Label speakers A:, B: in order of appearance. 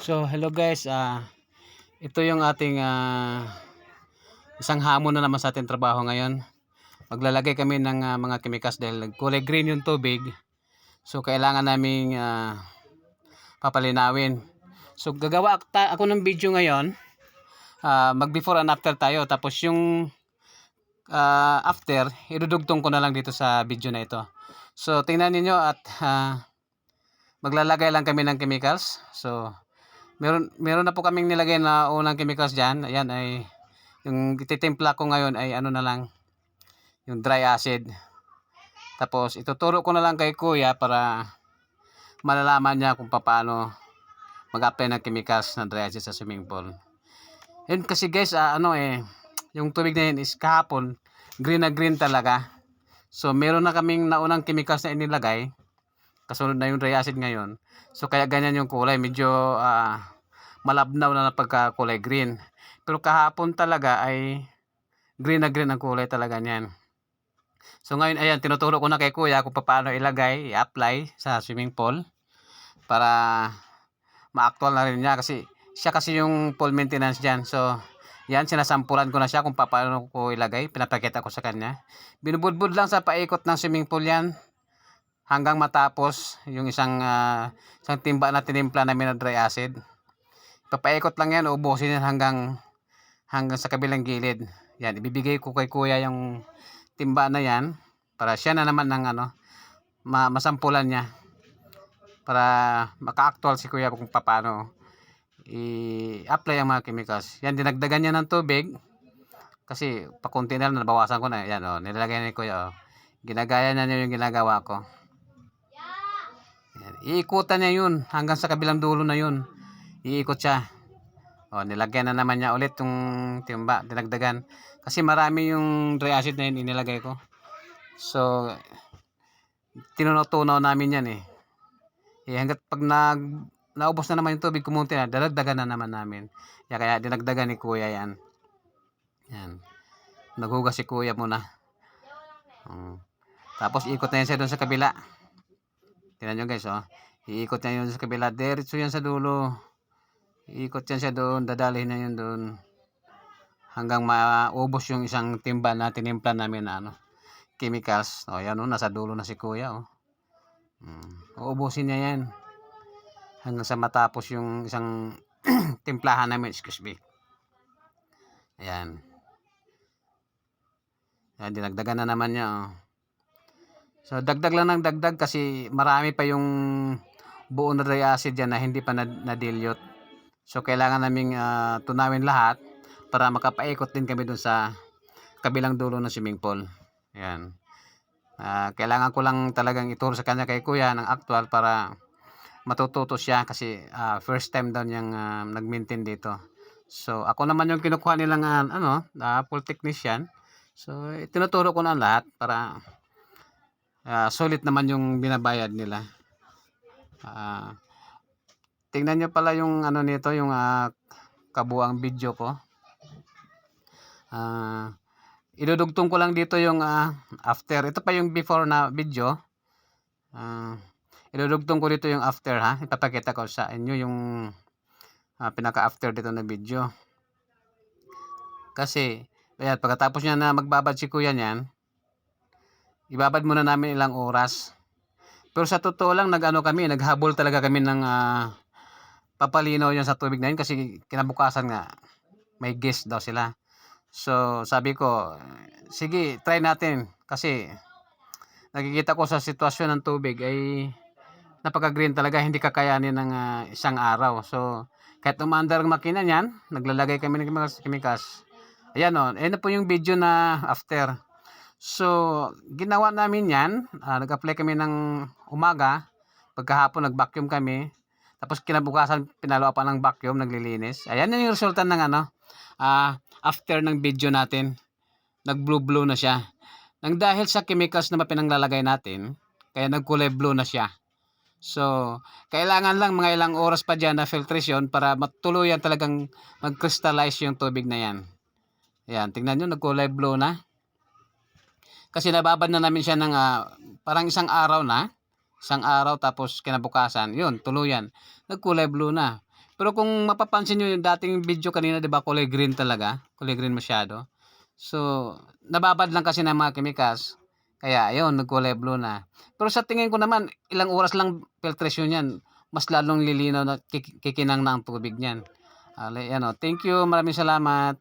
A: So, hello guys. Ito yung ating isang hamon na naman sa ating trabaho ngayon. Maglalagay kami ng mga chemicals dahil kulay green yung tubig. So, kailangan naming papalinawin. So, gagawa ako ng video ngayon. Mag before and after tayo. Tapos yung after, idudugtong ko na lang dito sa video na ito. So, tingnan niyo at maglalagay lang kami ng chemicals. So, meron na po kaming nilagay na unang chemicals dyan. Ayan ay yung ititimpla ko ngayon ay ano na lang, yung dry acid. Tapos ituturo ko na lang kay kuya para malalaman niya kung paano mag-apply ng chemicals na dry acid sa swimming pool. Yun kasi guys, yung tubig na yun is kahapon green na green talaga. So meron na kaming naunang chemicals na inilagay, kasunod na yung dry acid ngayon. So kaya ganyan yung kulay, medyo malabnaw na pagka-kulay green. Pero kahapon talaga ay green na green ang kulay talaga niyan. So ngayon ayan, tinuturo ko na kay kuya kung paano ilagay, i-apply sa swimming pool para ma-actual na rin niya kasi siya kasi yung pool maintenance diyan. So yan, sinasampulan ko na siya kung paano ko ilagay, pinapakita ko sa kanya. Binubudbud lang sa paikot ng swimming pool yan hanggang matapos yung isang timba na tinimpla namin na dry acid. Papaikot lang yan, ubusin yan hanggang sa kabilang gilid. Yan, ibibigay ko kay kuya yung timba na yan para siya na naman ng masampulan niya para maka-actual si kuya kung paano i-apply ang mga chemicals. Yan, dinagdagan niya ng tubig kasi pakunti na lang, nabawasan ko na. Yan, nilagay ni kuya. Ginagaya niya yung ginagawa ko. Yan, iikutan niya yun hanggang sa kabilang dulo na yun. Iikot siya. Nilagyan na naman niya ulit yung timba, dinagdagan. Kasi marami yung dry acid na yun inilagay ko. So, tinutunaw namin yan eh. Hanggat pag naubos na naman yung tubig, kumunti na, dadagdagan na naman namin. Kaya dinagdagan ni kuya yan. Yan. Naghugas si kuya muna. Tapos ikot na yan siya doon sa kabila. Tingnan nyo guys, iikot niya yun sa kabila. Diretso yan sa dulo. Iikot yan siya doon, dadalhin na yun doon hanggang maubos yung isang timba na tinimpla namin na chemicals. Yan nasa dulo na si kuya. Uubusin niya yan hanggang sa matapos yung isang timplahan namin. Excuse me. Ayan. Yan, dinagdagan na naman niya. So dagdag lang ng dagdag kasi marami pa yung buo na dry acid yan na hindi pa na-dilute. So kailangan naming tunawin lahat para makapaikot din kami dun sa kabilang dulo ng swimming pool. Ayan. Kailangan ko lang talagang ituro sa kanya kay kuya ng actual para matututo siya kasi first time daw niyang nag-maintain dito. So ako naman yung kinukuha nilang pool technician. So tinuturo ko na lahat para solid naman yung binabayad nila. Tingnan nyo pala yung nito, yung kabuang video ko. Idudugtong ko lang dito yung after. Ito pa yung before na video. Idudugtong ko dito yung after ha. Ipapakita ko sa inyo yung pinaka after dito na video. Kasi ayan, pagkatapos niya na magbabad si kuya niyan, ibabad muna namin ilang oras. Pero sa totoo lang naghabol talaga kami ng papalinaw yan sa tubig na yun kasi kinabukasan nga may guest daw sila. So sabi ko, sige try natin kasi nakikita ko sa sitwasyon ng tubig ay napaka green talaga, hindi kakayanin ng isang araw. So kahit umaandar ang makina niyan, naglalagay kami ng chemicals. Ayan ayan po yung video na after. So ginawa namin yan, nag-apply kami ng umaga, pagkahapon nag-vacuum kami. Tapos kinabukasan pinalo pa ng vacuum, naglilinis. Ayan yung resulta ng after ng video natin. Nag-blue na siya. Nang dahil sa chemicals na pinanglalagay natin, kaya nagkulay blue na siya. So, kailangan lang mga ilang oras pa dyan na filtration para matuluyan talagang mag-crystallize yung tubig na yan. Ayan, tingnan nyo, nagkulay blue na. Kasi nababad na namin siya ng parang isang araw tapos kinabukasan, yun, tuluyan. Nagkulay blue na. Pero kung mapapansin niyo yung dating video kanina, 'di ba, kulay green talaga, kulay green masyado. So, nababad lang kasi ng mga chemicals, kaya ayun nagkulay blue na. Pero sa tingin ko naman ilang oras lang filtration niyan, mas lalong lilinaw na kikinang na ang tubig niyan. Ano, thank you, maraming salamat.